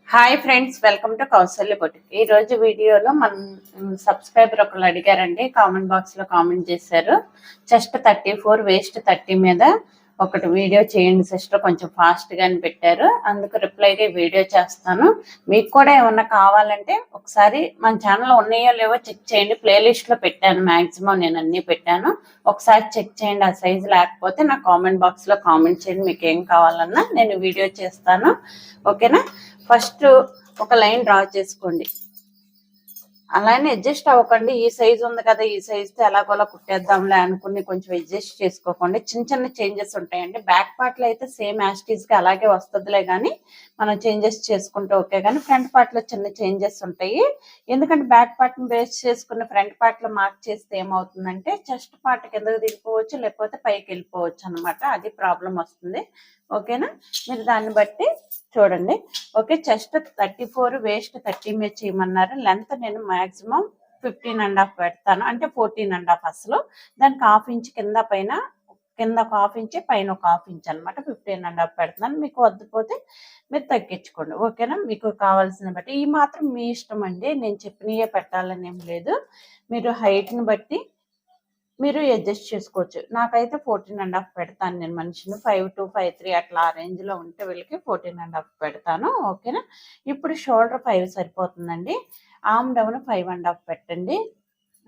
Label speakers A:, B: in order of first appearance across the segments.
A: Hi friends, welcome to Kousalya boutique. ఈ రోజు వీడియోలో మనం సబ్స్క్రైబర్ ఒకళ్ళు అడిగారండి, కామెంట్ బాక్స్ లో కామెంట్ చేశారు. చెస్ట్ 34 వేస్ట్ 30 మీద ఒకటి వీడియో చేయండి సిస్టర్, కొంచెం ఫాస్ట్ గానే పెట్టారు. అందుకు రిప్లైగా వీడియో చేస్తాను. మీకు కూడా ఏమన్నా కావాలంటే ఒకసారి మన ఛానల్లో ఉన్నాయో లేవో చెక్ చేయండి. ప్లేలిస్ట్ లో పెట్టాను, మాక్సిమం నేను అన్ని పెట్టాను. ఒకసారి చెక్ చేయండి. ఆ సైజు లేకపోతే నా కామెంట్ బాక్స్ లో కామెంట్ చేయండి. మీకు ఏం కావాలన్నా నేను వీడియో చేస్తాను. ఓకేనా? ఫస్ట్ ఒక లైన్ డ్రా చేసుకోండి. అలానే అడ్జస్ట్ అవ్వకండి. ఈ సైజు ఉంది కదా, ఈ సైజుతో ఎలాగోలా కుట్టేద్దాంలే అనుకుని కొంచెం అడ్జస్ట్ చేసుకోకండి. చిన్న చిన్న చేంజెస్ ఉంటాయండి. బ్యాక్ పార్ట్ లో అయితే సేమ్ యాస్టీజ్ గా అలాగే వస్తుందిలే కానీ మనం చేంజెస్ చేసుకుంటే ఓకే. కానీ ఫ్రంట్ పార్ట్ లో చిన్న చేంజెస్ ఉంటాయి. ఎందుకంటే బ్యాక్ పార్ట్ ని బేస్ చేసుకున్న ఫ్రంట్ పార్ట్ లో మార్క్ చేస్తే ఏమవుతుందంటే చెస్ట్ పార్ట్ కిందకి దిగిపోవచ్చు, లేకపోతే పైకి వెళ్ళిపోవచ్చు అనమాట. అది ప్రాబ్లం వస్తుంది. ఓకేనా? మీరు దాన్ని బట్టి చూడండి. ఓకే, చెస్ట్ 34, వేస్ట్ 30 మీద చేయమన్నారు. లెంత్ నేను మాక్సిమం 15.5 పెడతాను, అంటే 14.5. అసలు దానికి 1/2 ఇంచ్ కింద పైన, కింద ఒక 1/2 ఇంచ్, పైన ఒక 1/2 ఇంచ్ అనమాట. 15.5 పెడుతున్నాను. మీకు వద్దుపోతే మీరు తగ్గించుకోండి. ఓకేనా? మీకు కావాల్సిన బట్టి ఈ మాత్రం మీ ఇష్టం అండి. నేను చెప్పినయే పెట్టాలని ఏం లేదు. మీరు హైట్ని బట్టి మీరు అడ్జస్ట్ చేసుకోవచ్చు. నాకైతే 14.5 పెడతాను నేను మనిషిని. 5 to 5'3" అట్లా ఆ రేంజ్ లో ఉంటే వీళ్ళకి 14.5 పెడతాను. ఓకేనా? ఇప్పుడు షోల్డర్ 5 సరిపోతుందండి. ఆర్మ్ డౌన్ 5.5 పెట్టండి.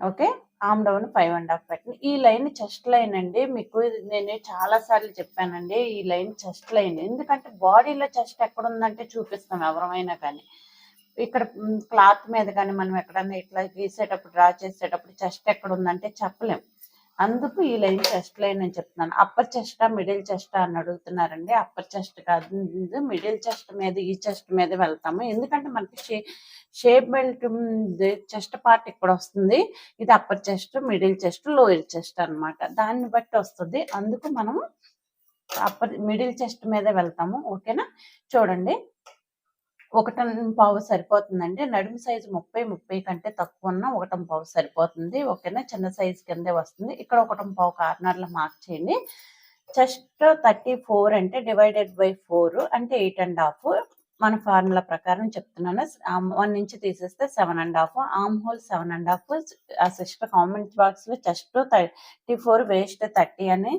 A: ఓకే, ఆర్మ్ డౌన్ 5.5 పెట్టండి. ఈ లైన్ చెస్ట్ లైన్ అండి. మీకు నేను చాలా సార్లు చెప్పానండి, ఈ లైన్ చెస్ట్ లైన్. ఎందుకంటే బాడీలో చెస్ట్ ఎక్కడ ఉందంటే చూపిస్తాం ఎవరమైనా కానీ. ఇక్కడ క్లాత్ మీద కానీ మనం ఎక్కడన్నా ఇట్లా గీసేటప్పుడు, డ్రా చేసేటప్పుడు చెస్ట్ ఎక్కడ ఉందంటే చెప్పలేం. అందుకు ఈ లైన్ చెస్ట్ లైన్ అని చెప్తున్నాను. అప్పర్ చెస్టా మిడిల్ చెస్టా అని అడుగుతున్నారండి. అప్పర్ చెస్ట్ కాదు, మిడిల్ చెస్ట్ మీద, ఈ చెస్ట్ మీద వెళ్తాము. ఎందుకంటే మనకి షేప్ బెల్ట్ చెస్ట్ పార్ట్ ఇక్కడ వస్తుంది. ఇది upper chest, middle chest, lower chest అనమాట. దాన్ని బట్టి వస్తుంది. అందుకు మనము మిడిల్ చెస్ట్ మీద వెళ్తాము. ఓకేనా? చూడండి, 1.5 సరిపోతుందండి. నడుము సైజు 30 కంటే తక్కువ ఉన్న 1.5 సరిపోతుంది. ఓకేనా? చిన్న సైజు కిందే వస్తుంది. ఇక్కడ 1.5 కార్నర్లో మార్క్ చేయండి. చెస్ట్ 34 అంటే డివైడెడ్ బై 4 అంటే 8.5. మన ఫార్ములా ప్రకారం చెప్తున్నాను. 1 ఇంచ్ తీసేస్తే 7.5. Arm whole 7.5. ఆ సిస్టర్ కామెంట్ బాక్స్ లో చెస్ట్ 34, వేస్ట్ 30 అని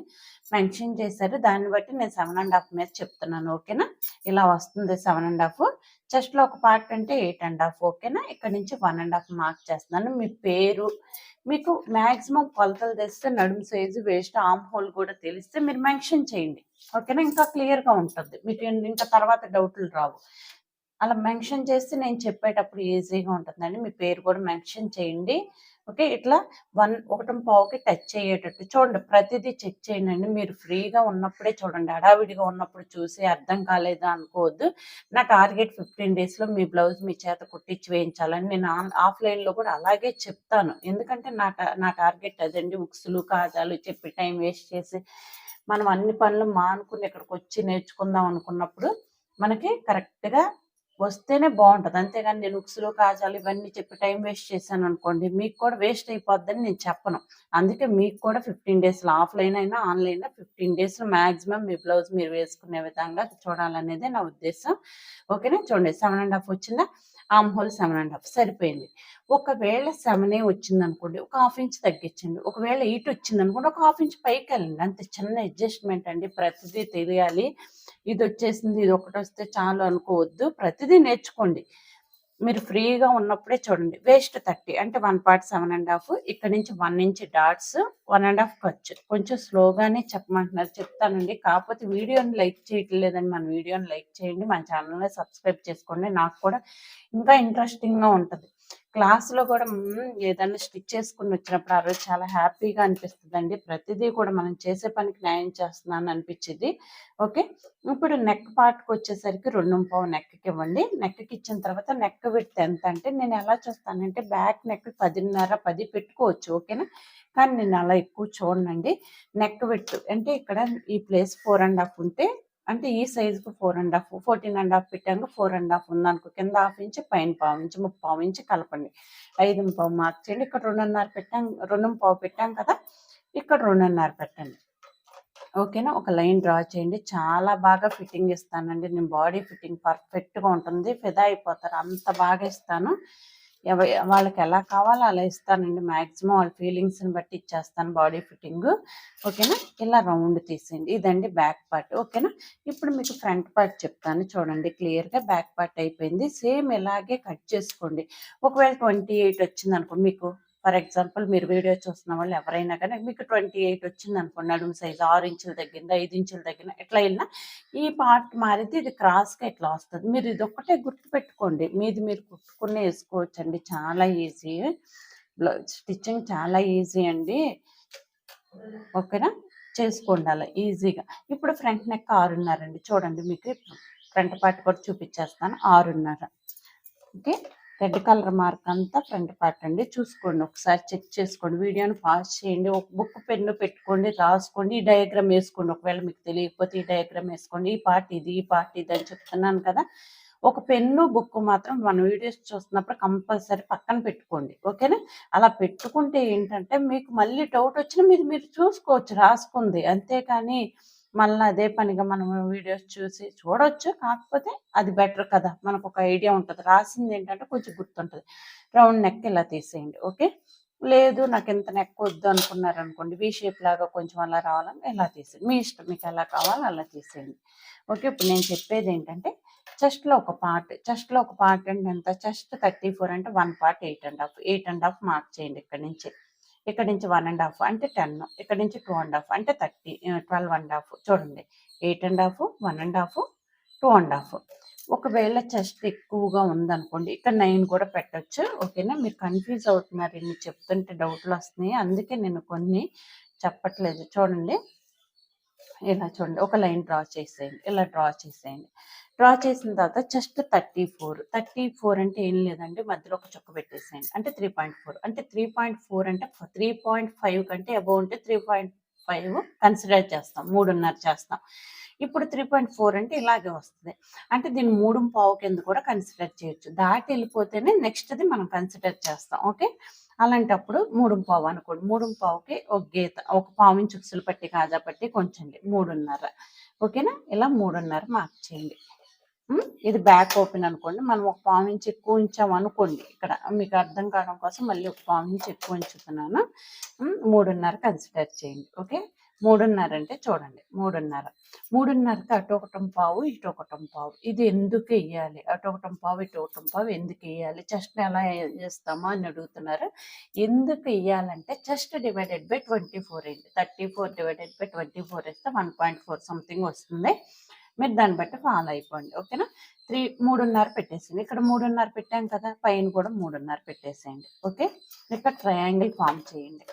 A: మెన్షన్ చేశారు. దాన్ని బట్టి నేను 7.5 మీద చెప్తున్నాను. ఓకేనా? ఇలా వస్తుంది 7.5. చెస్ట్ లో ఒక పార్ట్ అంటే 8.5. ఓకేనా? ఇక్కడ నుంచి 1.5 మార్క్ చేస్తున్నాను. మీ పేరు, మీకు మాక్సిమం కొలతలు తెస్తే నడుము సైజు, వేస్ట్, ఆర్మ్ హోల్ కూడా తెలిస్తే మీరు మెన్షన్ చేయండి. ఓకేనా? ఇంకా క్లియర్ గా ఉంటుంది. మీకు ఇంకా తర్వాత డౌట్లు రావు. అలా మెన్షన్ చేస్తే నేను చెప్పేటప్పుడు ఈజీగా ఉంటుందండి. మీ పేరు కూడా మెన్షన్ చేయండి. ఓకే, ఇట్లా 1.5కి టచ్ అయ్యేటట్టు చూడండి. ప్రతిదీ చెక్ చేయండి. మీరు ఫ్రీగా ఉన్నప్పుడే చూడండి. హడావిడిగా ఉన్నప్పుడు చూసి అర్థం కాలేదా అనుకోవద్దు. నా టార్గెట్ 15 days లో మీ బ్లౌజ్ మీ చేత కుట్టించి వేయించాలని. నేను ఆఫ్లైన్లో కూడా అలాగే చెప్తాను. ఎందుకంటే నా టార్గెట్ అదండి. ఉక్సులు కాజాలు చెప్పి టైం వేస్ట్ చేసి మనం అన్ని పనులు మానుకుని ఇక్కడికి వచ్చి నేర్చుకుందాం అనుకున్నప్పుడు మనకి కరెక్ట్గా వస్తేనే బాగుంటుంది. అంతేగాని నేను ఉక్సులు కాజాలు ఇవన్నీ చెప్పి టైం వేస్ట్ చేశాను అనుకోండి, మీకు కూడా వేస్ట్ అయిపోద్దని నేను చెప్పను. అందుకే మీకు కూడా 15 daysలో, ఆఫ్లైన్ అయినా ఆన్లైన్ 15 daysలో మ్యాక్సిమం మీ బ్లౌజ్ మీరు వేసుకునే విధంగా చూడాలనేది నా ఉద్దేశం. ఓకేనా? చూడండి, 7.5 వచ్చిందా? ఆర్మ్ హోల్ 7.5 సరిపోయింది. ఒకవేళ 7 వచ్చింది అనుకోండి, ఒక 1/2 ఇంచ్ తగ్గించండి. ఒకవేళ 8 వచ్చింది అనుకోండి, ఒక 1/2 ఇంచ్ పైకి వెళ్ళండి. అంతే, చిన్న అడ్జస్ట్మెంట్ అండి. ప్రతిదీ తెలియాలి. ఇది వచ్చేసింది, ఇది ఒకటి వస్తే చాలు అనుకోవద్దు. ప్రతిదీ నేర్చుకోండి. మీరు ఫ్రీగా ఉన్నప్పుడే చూడండి. వేస్ట్ 30 అంటే 1 part 7.5. ఇక్కడ నుంచి 1 ఇంచ్ డాట్స్, 1.5 ఖర్చు. కొంచెం స్లోగానే చెప్పమంటున్నారు, చెప్తానండి. కాకపోతే వీడియోని లైక్ చేయట్లేదండి. మన వీడియోని లైక్ చేయండి, మన ఛానల్ని సబ్స్క్రైబ్ చేసుకోండి. నాకు కూడా ఇంకా ఇంట్రెస్టింగ్గా ఉంటుంది. క్లాస్లో కూడా ఏదైనా స్టిచ్ చేసుకుని వచ్చినప్పుడు ఆ రోజు చాలా హ్యాపీగా అనిపిస్తుందండి. ప్రతిదీ కూడా మనం చేసే పనికి న్యాయం చేస్తున్నాను అనిపించింది. ఓకే, ఇప్పుడు నెక్ పార్ట్కి వచ్చేసరికి 2.5 నెక్కి ఇవ్వండి. నెక్కి ఇచ్చిన తర్వాత నెక్ విడ్త్ ఎంత అంటే నేను ఎలా చూస్తానంటే బ్యాక్ నెక్ 10.5, 10 పెట్టుకోవచ్చు. ఓకేనా? కానీ నేను అలా ఎక్కువ చూడనండి. నెక్ విడ్త్ అంటే ఇక్కడ ఈ ప్లేస్ 4.5 ఉంటే, అంటే ఈ సైజుకు 4.5, 14.5 పెట్టాక 4.5 ఉందనుకో, కింద 1/2 ఇంచ్, పైన 1/2 ఇంచ్, 3/4 ఇంచ్ కలపండి. 5.5 మార్క్ చేయండి. ఇక్కడ 2.5 పెట్టాం, 2.5 పెట్టాం కదా, ఇక్కడ 2.5 పెట్టండి. ఓకేనా. ఒక లైన్ డ్రా చేయండి. చాలా బాగా ఫిట్టింగ్ ఇస్తానండి నేను. బాడీ ఫిట్టింగ్ పర్ఫెక్ట్గా ఉంటుంది. ఫిదా అయిపోతారు, అంత బాగా ఇస్తాను. వాళ్ళకి ఎలా కావాలో అలా ఇస్తానండి. మ్యాక్సిమం వాళ్ళ ఫీలింగ్స్ని బట్టి ఇచ్చేస్తాను బాడీ ఫిట్టింగ్. ఓకేనా. ఇలా రౌండ్ తీసేయండి. ఇదండి బ్యాక్ పార్ట్. ఓకేనా. ఇప్పుడు మీకు ఫ్రంట్ పార్ట్ చెప్తాను చూడండి క్లియర్గా. బ్యాక్ పార్ట్ అయిపోయింది. సేమ్ ఇలాగే కట్ చేసుకోండి. ఒకవేళ 28 వచ్చింది అనుకోండి మీకు, ఫర్ ఎగ్జాంపుల్ మీరు వీడియో చూస్తున్న వాళ్ళు ఎవరైనా కానీ మీకు 28 వచ్చింది అనుకోండి, నడుము సైజు 6 ఇంచులు తగ్గిందా, 5 ఇంచులు తగ్గినా ఎట్లా వెళ్ళినా ఈ పార్ట్ మారితే ఇది క్రాస్గా ఇట్లా వస్తుంది. మీరు ఇది ఒక్కటే గుర్తుపెట్టుకోండి. మీది మీరు కుట్టుకునే వేసుకోవచ్చండి. చాలా ఈజీ. స్టిచ్చింగ్ చాలా ఈజీ అండి. ఓకేనా. చేసుకోండి అలా ఈజీగా. ఇప్పుడు ఫ్రంట్ నెక్ 6.5 అండి. చూడండి మీకు ఫ్రంట్ పార్ట్ కూడా చూపించేస్తాను. 6.5. ఓకే. రెడ్ కలర్ మార్క్ అంతా ఫ్రంట్ పార్ట్ అండి. చూసుకోండి, ఒకసారి చెక్ చేసుకోండి. వీడియోని పాజ్ చేయండి. ఒక బుక్ పెన్ను పెట్టుకోండి, రాసుకోండి. ఈ డయాగ్రామ్ వేసుకోండి. ఒకవేళ మీకు తెలియకపోతే ఈ డయాగ్రామ్ వేసుకోండి. ఈ పార్ట్ ఇది, ఈ పార్ట్ ఇది అని చెప్తున్నాను కదా. ఒక పెన్ను బుక్ మాత్రం మన వీడియోస్ చూస్తున్నప్పుడు కంపల్సరీ పక్కన పెట్టుకోండి. ఓకేనా. అలా పెట్టుకుంటే ఏంటంటే మీకు మళ్ళీ డౌట్ వచ్చినా మీరు చూసుకోవచ్చు రాసుకుంది. అంతేకాని మళ్ళీ అదే పనిగా మనం వీడియోస్ చూసి చూడవచ్చు. కాకపోతే అది బెటర్ కదా, మనకు ఒక ఐడియా ఉంటుంది. రాసింది ఏంటంటే కొంచెం గుర్తుంటుంది. రౌండ్ నెక్ ఇలా తీసేయండి. ఓకే. లేదు నాకు ఇంత నెక్ వద్దు అనుకున్నారు అనుకోండి, వీ షేప్ లాగా కొంచెం అలా రావాలని ఇలా తీసేయండి. మీ ఇష్టం, మీకు ఎలా కావాలో అలా తీసేయండి. ఓకే. ఇప్పుడు నేను చెప్పేది ఏంటంటే చెస్ట్లో ఒక పార్ట్ అంటే ఎంత, చెస్ట్ 34 అంటే 1 పార్ట్ 8.5 మార్క్ చేయండి. ఇక్కడ నుంచి 1.5 అంటే 10, ఇక్కడ నుంచి 2.5 అంటే 30, 12.5. చూడండి 8.5, 1.5, 2.5. ఒకవేళ చెస్ట్ ఎక్కువగా ఉందనుకోండి ఇక్కడ 9 కూడా పెట్టచ్చు. ఓకేనా. మీరు కన్ఫ్యూజ్ అవుతున్నారు, ఇన్ని చెప్తుంటే డౌట్లు వస్తున్నాయి, అందుకే నేను కొన్ని చెప్పట్లేదు. చూడండి ఇలా చూడండి, ఒక లైన్ డ్రా చేసేయండి. ఇలా డ్రా చేసిన తర్వాత చెస్ట్ 34 అంటే ఏం లేదండి, మధ్యలో ఒక చుక్క పెట్టేసేయండి. అంటే 3.4 అంటే 3.4 అంటే 3.5 కంటే అబౌవ్ ఉంటే 3.5 కన్సిడర్ చేస్తాం, 3.5 చేస్తాం. ఇప్పుడు 3.4 అంటే ఇలాగే వస్తుంది. అంటే దీన్ని 3.5 కింద కూడా కన్సిడర్ చేయొచ్చు. దాటి వెళ్ళిపోతేనే నెక్స్ట్ది మనం కన్సిడర్ చేస్తాం. ఓకే. అలాంటప్పుడు 3.5 అనుకోండి. 3.5కి ఒక గీత, ఒక పావు ఇంచు ఉక్సులు పట్టి కాజా పట్టి కొంచెం 3.5. ఓకేనా. ఇలా 3.5 మార్క్ చేయండి. ఇది బ్యాక్ ఓపెన్ అనుకోండి. మనం ఒక పావు ఇంచు ఎక్కువ ఉంచాం అనుకోండి. ఇక్కడ మీకు అర్థం కావడం కోసం మళ్ళీ ఒక పావు ఇంచు ఎక్కువ ఉంచుతున్నాను. 3.5 కన్సిడర్ చేయండి. ఓకే. 3.5 అంటే చూడండి 3.5కి అటు 1.5 ఇటు 1.5. ఇది ఎందుకు వేయాలి, అటు 1.5 ఇటు 1.5 ఎందుకు వేయాలి, చెస్ట్ ఎలా వేస్తామా అని అడుగుతున్నారు. ఎందుకు వేయాలంటే చెస్ట్ డివైడెడ్ బై 24 అయింది. 34 డివైడెడ్ బై 24 వేస్తే 1.4 సంథింగ్ వస్తుంది. మీరు దాన్ని బట్టి ఫాలో అయిపోండి. ఓకేనా. 3.5 పెట్టేసింది. ఇక్కడ 3.5 పెట్టాం కదా, పైన కూడా 3.5 పెట్టేసేయండి. ఓకే. ఇక్కడ ట్రయాంగిల్ ఫామ్ చేయండి.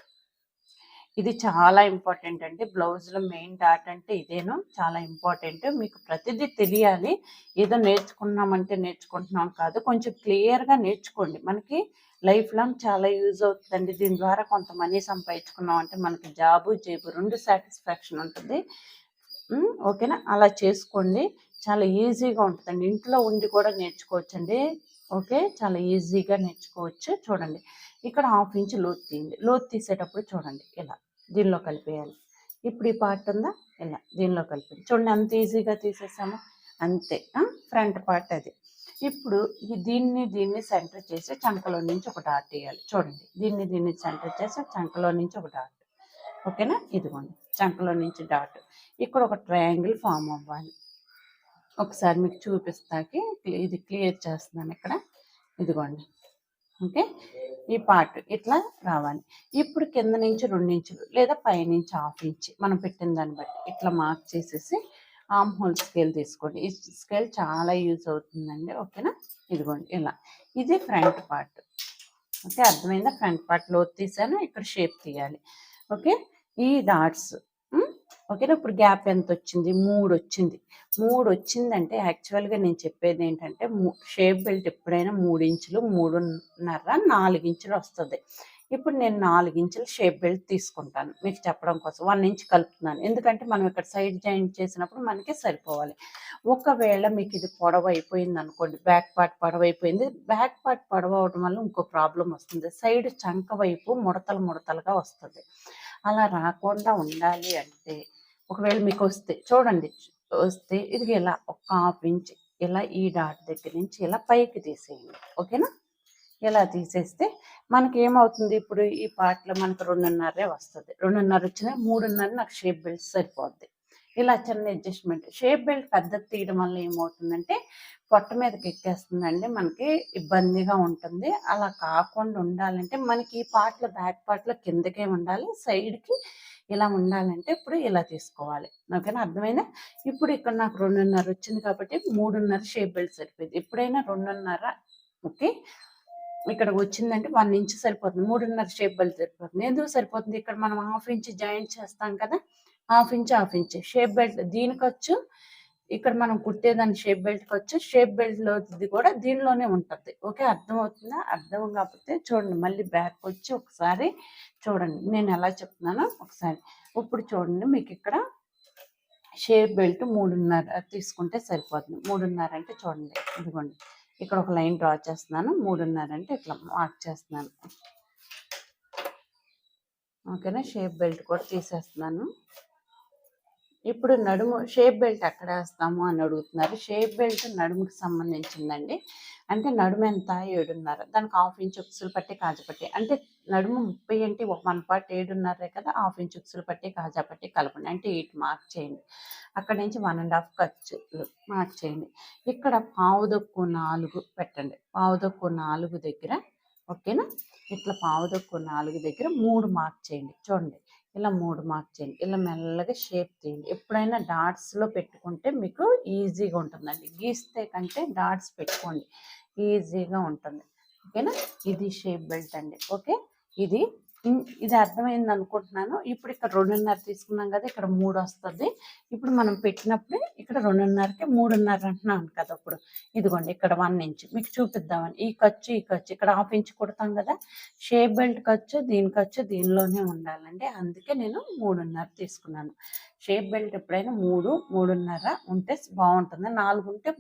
A: ఇది చాలా ఇంపార్టెంట్ అండి. బ్లౌజ్లో మెయిన్ డాట్ అంటే ఇదేను, చాలా ఇంపార్టెంట్. మీకు ప్రతిదీ తెలియాలి. ఏదో నేర్చుకున్నామంటే నేర్చుకుంటున్నాం కాదు, కొంచెం క్లియర్గా నేర్చుకోండి. మనకి లైఫ్ లాంగ్ చాలా యూజ్ అవుతుందండి. దీని ద్వారా కొంత మనీ సంపాదించుకున్నాం అంటే మనకి జేబు 2 సాటిస్ఫాక్షన్ ఉంటుంది. ఓకేనా. అలా చేసుకోండి, చాలా ఈజీగా ఉంటుందండి. ఇంట్లో ఉండి కూడా నేర్చుకోవచ్చండి. ఓకే. చాలా ఈజీగా నేర్చుకోవచ్చు. చూడండి ఇక్కడ 1/2 ఇంచ్ లోతు తీయండి. లోతు తీసేటప్పుడు చూడండి ఇలా దీనిలో కలిపేయాలి. ఇప్పుడు ఈ పార్ట్ ఉందా, ఇలా దీనిలో కలిపి చూడండి, అంత ఈజీగా తీసేసాము. అంతే. ఫ్రంట్ పార్ట్ అది. ఇప్పుడు దీన్ని సెంటర్ చేసి చంకలో నుంచి ఒక డాట్ వేయాలి. చూడండి దీన్ని సెంటర్ చేసి చంకలో నుంచి ఒక డాట్. ఓకేనా. ఇదిగోండి చంకలో నుంచి డాట్. ఇక్కడ ఒక ట్రయాంగిల్ ఫామ్ అవ్వాలి. ఒకసారి మీకు చూపిస్తాకి ఇది క్లియర్ చేస్తున్నాను. ఇక్కడ ఇదిగోండి. ఓకే. ఈ పార్ట్ ఇట్లా రావాలి. ఇప్పుడు కింద నుంచి 2 ఇంచులు లేదా పైనుంచి 1/2 ఇంచ్ మనం పెట్టిన దాన్ని బట్టి ఇట్లా మార్క్ చేసేసి ఆర్మ్ హోల్ స్కేల్ తీసుకోండి. ఈ స్కేల్ చాలా యూజ్ అవుతుందండి. ఓకేనా. ఇదిగోండి ఇలా. ఇది ఫ్రంట్ పార్ట్. ఓకే. అర్థమైందా. ఫ్రంట్ పార్ట్ లోతు తీసాను, ఇక్కడ షేప్ తీయాలి. ఓకే. ఈ డాట్స్. ఓకేనా. ఇప్పుడు గ్యాప్ ఎంత వచ్చింది, 3 వచ్చింది. 3 వచ్చిందంటే యాక్చువల్గా నేను చెప్పేది ఏంటంటే షేప్ బెల్ట్ ఎప్పుడైనా 3 ఇంచులు, 3.5, 4 ఇంచులు వస్తుంది. ఇప్పుడు నేను 4 ఇంచులు షేప్ బెల్ట్ తీసుకుంటాను మీకు చెప్పడం కోసం. 1 ఇంచ్ కలుపుతున్నాను, ఎందుకంటే మనం ఇక్కడ సైడ్ జాయింట్ చేసినప్పుడు మనకి సరిపోవాలి. ఒకవేళ మీకు ఇది పొడవు అయిపోయింది అనుకోండి, బ్యాక్ పార్ట్ పొడవు అయిపోయింది. బ్యాక్ పార్ట్ పొడవు అవడం వల్ల ఇంకో ప్రాబ్లం వస్తుంది, సైడ్ చంక వైపు ముడతలుగా వస్తుంది. అలా రాకుండా ఉండాలి అంటే ఒకవేళ మీకు వస్తే చూడండి, వస్తే ఇది ఇలా ఒక 1/2 ఇంచ్ ఇలా ఈ డాట్ దగ్గర నుంచి ఇలా పైకి తీసేయండి. ఓకేనా? ఇలా తీసేస్తే మనకి ఏమవుతుంది, ఇప్పుడు ఈ పార్ట్లో మనకు 2.5 వస్తుంది. 2.5 వచ్చినా 3.5 నాకు షేప్ బెల్ట్ సరిపోద్ది. ఇలా చిన్న అడ్జస్ట్మెంట్. షేప్ బెల్ట్ పెద్దది తీయడం వల్ల ఏమవుతుందంటే పొట్ట మీదకి ఎక్కేస్తుందండి, మనకి ఇబ్బందిగా ఉంటుంది. అలా కాకుండా ఉండాలంటే మనకి ఈ పార్ట్లో, బ్యాక్ పార్ట్లో కిందకే ఉండాలి, సైడ్కి ఇలా ఉండాలంటే ఇప్పుడు ఇలా తీసుకోవాలి. ఓకేనా? అర్థమైందా? ఇప్పుడు ఇక్కడ నాకు 2.5 వచ్చింది కాబట్టి 3.5 షేప్ బెల్ట్ సరిపోయింది. ఎప్పుడైనా 2.5 ఓకే, ఇక్కడ వచ్చిందంటే 1 ఇంచ్ సరిపోతుంది. 3.5 షేప్ బెల్ట్ సరిపోతుంది. ఎందుకు సరిపోతుంది, ఇక్కడ మనం 1/2 ఇంచ్ జాయింట్ చేస్తాం కదా, 1/2 ఇంచ్ షేప్ బెల్ట్ దీనికొచ్చు, ఇక్కడ మనం కుట్టేదాన్ని షేప్ బెల్ట్కి వచ్చు. షేప్ బెల్ట్లో ఇది కూడా దీనిలోనే ఉంటుంది. ఓకే, అర్థమవుతుందా? అర్థం కాకపోతే చూడండి, మళ్ళీ బ్యాక్ వచ్చి ఒకసారి చూడండి నేను ఎలా చెప్తున్నానో ఒకసారి. ఇప్పుడు చూడండి, మీకు ఇక్కడ షేప్ బెల్ట్ 3.5 తీసుకుంటే సరిపోతుంది. 3.5 అంటే చూడండి, ఇదిగోండి ఇక్కడ ఒక లైన్ డ్రా చేస్తున్నాను. 3.5 అంటే ఇట్లా మార్క్ చేస్తున్నాను. ఓకేనా? షేప్ బెల్ట్ కూడా తీసేస్తున్నాను. ఇప్పుడు నడుము షేప్ బెల్ట్ ఎక్కడ వేస్తాము అని అడుగుతున్నారు. షేప్ బెల్ట్ నడుముకి సంబంధించిందండి. అంటే నడుము ఎంత? 7.5. దానికి 1/2 ఇంచ్ ఉక్సులు పట్టి కాజపట్టి, అంటే నడుము 30 అంటే 1 పార్ట్ 7.5 కదా, 1/2 ఇంచ్ ఉక్సులు పట్టి కాజాపట్టి కలపండి. అంటే 8 మార్క్ చేయండి. అక్కడి నుంచి 1.5 ఖర్చులు మార్క్ చేయండి. ఇక్కడ పావుదొక్కు 4 పెట్టండి. పావుదొక్కు 4 దగ్గర, ఓకేనా, ఇట్లా పావుదొక్కు 4 దగ్గర 3 మార్క్ చేయండి. చూడండి, ఇలా 3 మార్క్ చేయండి. ఇలా మెల్లగా షేప్ తీయండి. ఎప్పుడైనా డాట్స్లో పెట్టుకుంటే మీకు ఈజీగా ఉంటుందండి. గీస్తే కంటే డాట్స్ పెట్టుకోండి, ఈజీగా ఉంటుంది. ఓకేనా? ఇది షేప్ బెల్ట్ అండి. ఓకే, ఇది అర్థమైంది అనుకుంటున్నాను. ఇప్పుడు ఇక్కడ 2.5 తీసుకున్నాం కదా, ఇక్కడ 3 వస్తుంది. ఇప్పుడు మనం పెట్టినప్పుడు ఇక్కడ 2.5కి 3.5 అంటున్నాను కదా. ఇప్పుడు ఇదిగోండి, ఇక్కడ 1 ఇంచ్ మీకు చూపిద్దామని. ఈ ఖర్చు ఇక్కడ 1/2 ఇంచ్ కుడతాం కదా, షేప్ బెల్ట్ ఖర్చు దీనిలోనే ఉండాలండి. అందుకే నేను 3.5 తీసుకున్నాను. షేప్ బెల్ట్ ఎప్పుడైనా 3.5 ఉంటే బాగుంటుంది. 4 ఉంటే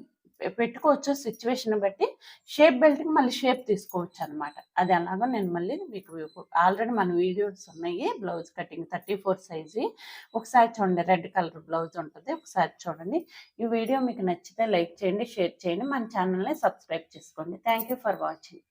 A: పెట్టుకోవచ్చు, సిచ్యువేషన్ బట్టి. షేప్ బెల్ట్కి మళ్ళీ షేప్ తీసుకోవచ్చు అనమాట. అది ఎలాగో నేను మళ్ళీ మీకు ఆల్రెడీ మన వీడియోస్ ఉన్నాయి. బ్లౌజ్ కటింగ్ 34 సైజు ఒకసారి చూడండి. రెడ్ కలర్ బ్లౌజ్ ఉంటుంది, ఒకసారి చూడండి. ఈ వీడియో మీకు నచ్చితే లైక్ చేయండి, షేర్ చేయండి, మన ఛానల్ని సబ్స్క్రైబ్ చేసుకోండి. Thank you for watching.